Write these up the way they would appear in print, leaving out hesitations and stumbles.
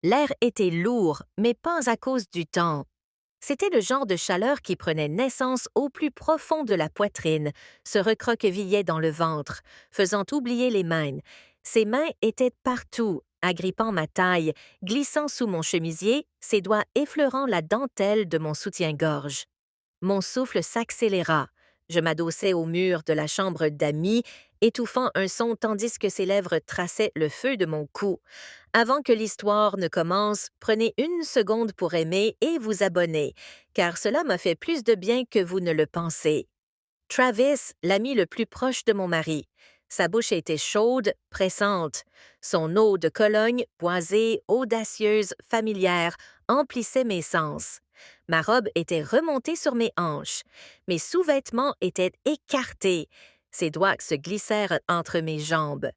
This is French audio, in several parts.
L'air était lourd, mais pas à cause du temps. C'était le genre de chaleur qui prenait naissance au plus profond de la poitrine, se recroquevillait dans le ventre, faisant oublier les mains. Ses mains étaient partout, agrippant ma taille, glissant sous mon chemisier, ses doigts effleurant la dentelle de mon soutien-gorge. Mon souffle s'accéléra. Je m'adossai au mur de la chambre d'amis, étouffant un son tandis que ses lèvres traçaient le feu de mon cou. Avant que l'histoire ne commence, prenez une seconde pour aimer et vous abonner, car cela m'a fait plus de bien que vous ne le pensez. Travis, l'ami le plus proche de mon mari. Sa bouche était chaude, pressante. Son eau de Cologne, boisée, audacieuse, familière, emplissait mes sens. Ma robe était remontée sur mes hanches. Mes sous-vêtements étaient écartés. Ses doigts se glissèrent entre mes jambes.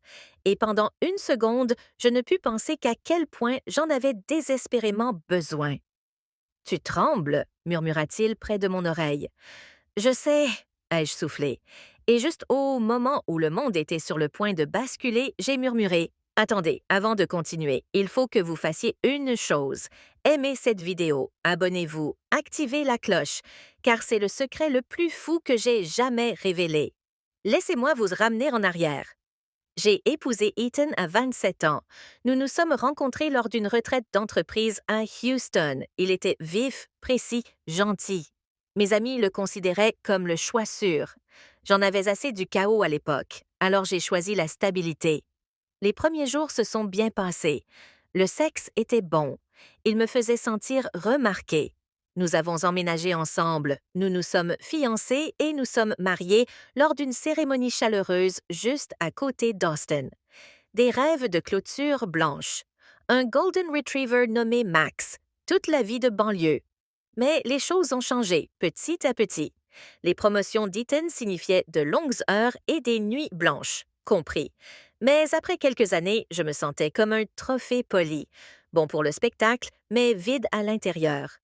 Et pendant une seconde, je ne pus penser qu'à quel point j'en avais désespérément besoin. « Tu trembles » murmura-t-il près de mon oreille. « Je sais » ai-je soufflé. Et juste au moment où le monde était sur le point de basculer, j'ai murmuré. « Attendez, avant de continuer, il faut que vous fassiez une chose. Aimez cette vidéo, abonnez-vous, activez la cloche, car c'est le secret le plus fou que j'ai jamais révélé. Laissez-moi vous ramener en arrière. » J'ai épousé Ethan à 27 ans. Nous nous sommes rencontrés lors d'une retraite d'entreprise à Houston. Il était vif, précis, gentil. Mes amis le considéraient comme le choix sûr. J'en avais assez du chaos à l'époque, alors j'ai choisi la stabilité. Les premiers jours se sont bien passés. Le sexe était bon. Il me faisait sentir remarquée. Nous avons emménagé ensemble, nous nous sommes fiancés et nous sommes mariés lors d'une cérémonie chaleureuse juste à côté d'Austin. Des rêves de clôture blanche. Un Golden Retriever nommé Max. Toute la vie de banlieue. Mais les choses ont changé, petit à petit. Les promotions d'Eton signifiaient de longues heures et des nuits blanches, compris. Mais après quelques années, je me sentais comme un trophée poli. Bon pour le spectacle, mais vide à l'intérieur.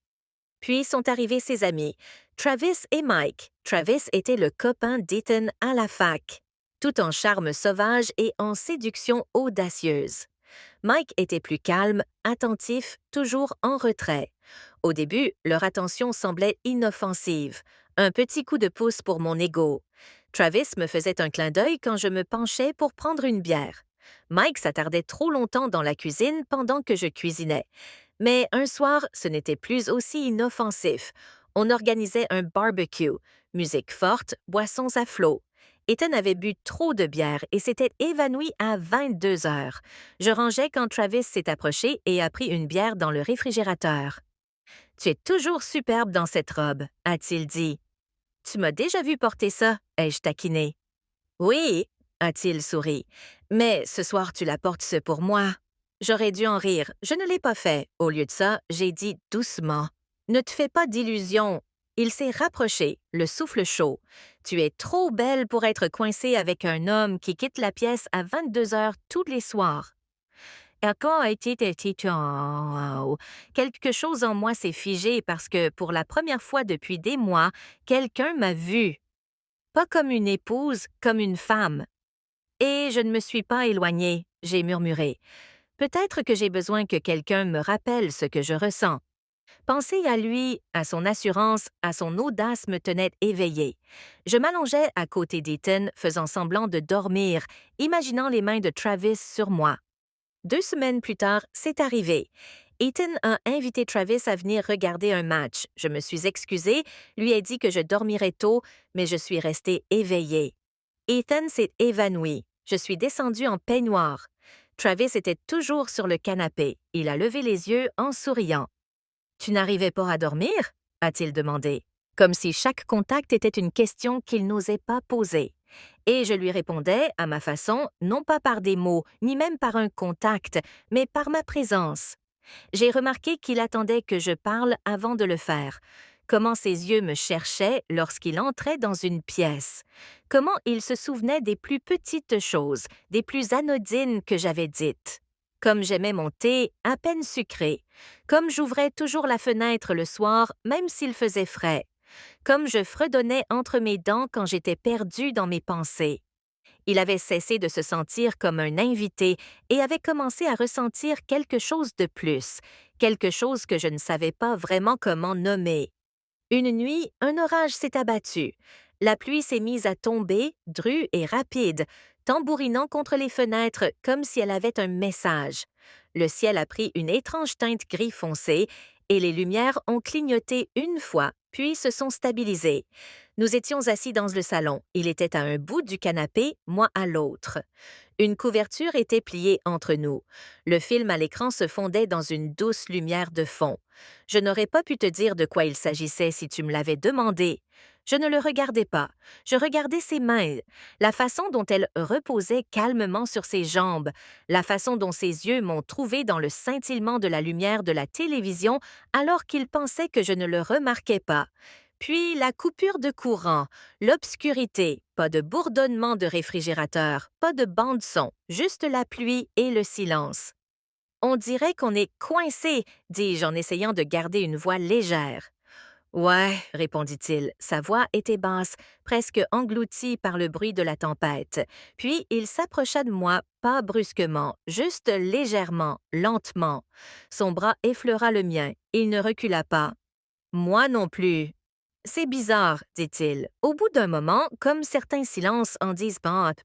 Puis sont arrivés ses amis, Travis et Mike. Travis était le copain d'Ethan à la fac, tout en charme sauvage et en séduction audacieuse. Mike était plus calme, attentif, toujours en retrait. Au début, leur attention semblait inoffensive. Un petit coup de pouce pour mon ego. Travis me faisait un clin d'œil quand je me penchais pour prendre une bière. Mike s'attardait trop longtemps dans la cuisine pendant que je cuisinais. Mais un soir, ce n'était plus aussi inoffensif. On organisait un barbecue, musique forte, boissons à flot. Ethan avait bu trop de bière et s'était évanoui à 22 heures. Je rangeais quand Travis s'est approché et a pris une bière dans le réfrigérateur. « Tu es toujours superbe dans cette robe », a-t-il dit. « Tu m'as déjà vu porter ça », ai-je taquiné. « Oui », a-t-il souri, « mais ce soir tu la portes pour moi. » J'aurais dû en rire, je ne l'ai pas fait. Au lieu de ça, j'ai dit doucement. « Ne te fais pas d'illusions. » Il s'est rapproché, le souffle chaud. « Tu es trop belle pour être coincée avec un homme qui quitte la pièce à 22 heures tous les soirs. » Quand a été quelque chose en moi s'est figé parce que pour la première fois depuis des mois, quelqu'un m'a vue. Pas comme une épouse, comme une femme. Et je ne me suis pas éloignée, j'ai murmuré. Peut-être que j'ai besoin que quelqu'un me rappelle ce que je ressens. Penser à lui, à son assurance, à son audace me tenait éveillée. Je m'allongeais à côté d'Ethan, faisant semblant de dormir, imaginant les mains de Travis sur moi. 2 semaines plus tard, c'est arrivé. Ethan a invité Travis à venir regarder un match. Je me suis excusée, lui ai dit que je dormirais tôt, mais je suis restée éveillée. Ethan s'est évanoui. Je suis descendue en peignoir. Travis était toujours sur le canapé. Il a levé les yeux en souriant. « Tu n'arrivais pas à dormir ?» a-t-il demandé, comme si chaque contact était une question qu'il n'osait pas poser. Et je lui répondais, à ma façon, non pas par des mots, ni même par un contact, mais par ma présence. J'ai remarqué qu'il attendait que je parle avant de le faire. Comment ses yeux me cherchaient lorsqu'il entrait dans une pièce. Comment il se souvenait des plus petites choses, des plus anodines que j'avais dites. Comme j'aimais mon thé à peine sucré. Comme j'ouvrais toujours la fenêtre le soir, même s'il faisait frais. Comme je fredonnais entre mes dents quand j'étais perdue dans mes pensées. Il avait cessé de se sentir comme un invité et avait commencé à ressentir quelque chose de plus, quelque chose que je ne savais pas vraiment comment nommer. Une nuit, un orage s'est abattu. La pluie s'est mise à tomber, drue et rapide, tambourinant contre les fenêtres comme si elle avait un message. Le ciel a pris une étrange teinte gris foncé et les lumières ont clignoté une fois, puis se sont stabilisées. Nous étions assis dans le salon. Il était à un bout du canapé, moi à l'autre. Une couverture était pliée entre nous. Le film à l'écran se fondait dans une douce lumière de fond. Je n'aurais pas pu te dire de quoi il s'agissait si tu me l'avais demandé. Je ne le regardais pas. Je regardais ses mains, la façon dont elle reposait calmement sur ses jambes, la façon dont ses yeux m'ont trouvé dans le scintillement de la lumière de la télévision alors qu'il pensait que je ne le remarquais pas. Puis la coupure de courant, l'obscurité, pas de bourdonnement de réfrigérateur, pas de bande-son, juste la pluie et le silence. On dirait qu'on est coincé, dis-je en essayant de garder une voix légère. Ouais, répondit-il. Sa voix était basse, presque engloutie par le bruit de la tempête. Puis il s'approcha de moi, pas brusquement, juste légèrement, lentement. Son bras effleura le mien. Il ne recula pas. Moi non plus. C'est bizarre, dit-il. Au bout d'un moment, comme certains silences en disent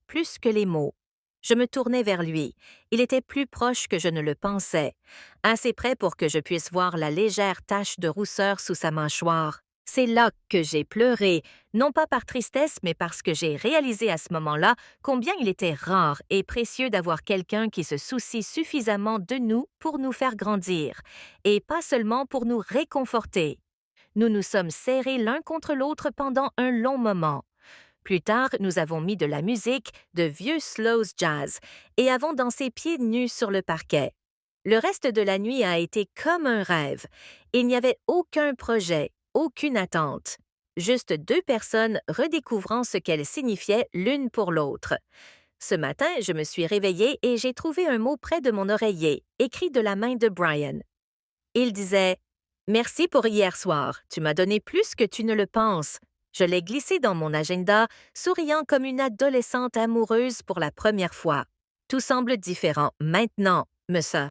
plus que les mots. Je me tournai vers lui. Il était plus proche que je ne le pensais, assez près pour que je puisse voir la légère tache de rousseur sous sa mâchoire. C'est là que j'ai pleuré, non pas par tristesse, mais parce que j'ai réalisé à ce moment-là combien il était rare et précieux d'avoir quelqu'un qui se soucie suffisamment de nous pour nous faire grandir, et pas seulement pour nous réconforter. Nous nous sommes serrés l'un contre l'autre pendant un long moment. Plus tard, nous avons mis de la musique, de vieux slows jazz, et avons dansé pieds nus sur le parquet. Le reste de la nuit a été comme un rêve. Il n'y avait aucun projet, aucune attente. Juste deux personnes redécouvrant ce qu'elles signifiaient l'une pour l'autre. Ce matin, je me suis réveillée et j'ai trouvé un mot près de mon oreiller, écrit de la main de Brian. Il disait « Merci pour hier soir, tu m'as donné plus que tu ne le penses. » Je l'ai glissé dans mon agenda, souriant comme une adolescente amoureuse pour la première fois. Tout semble différent maintenant, me ça.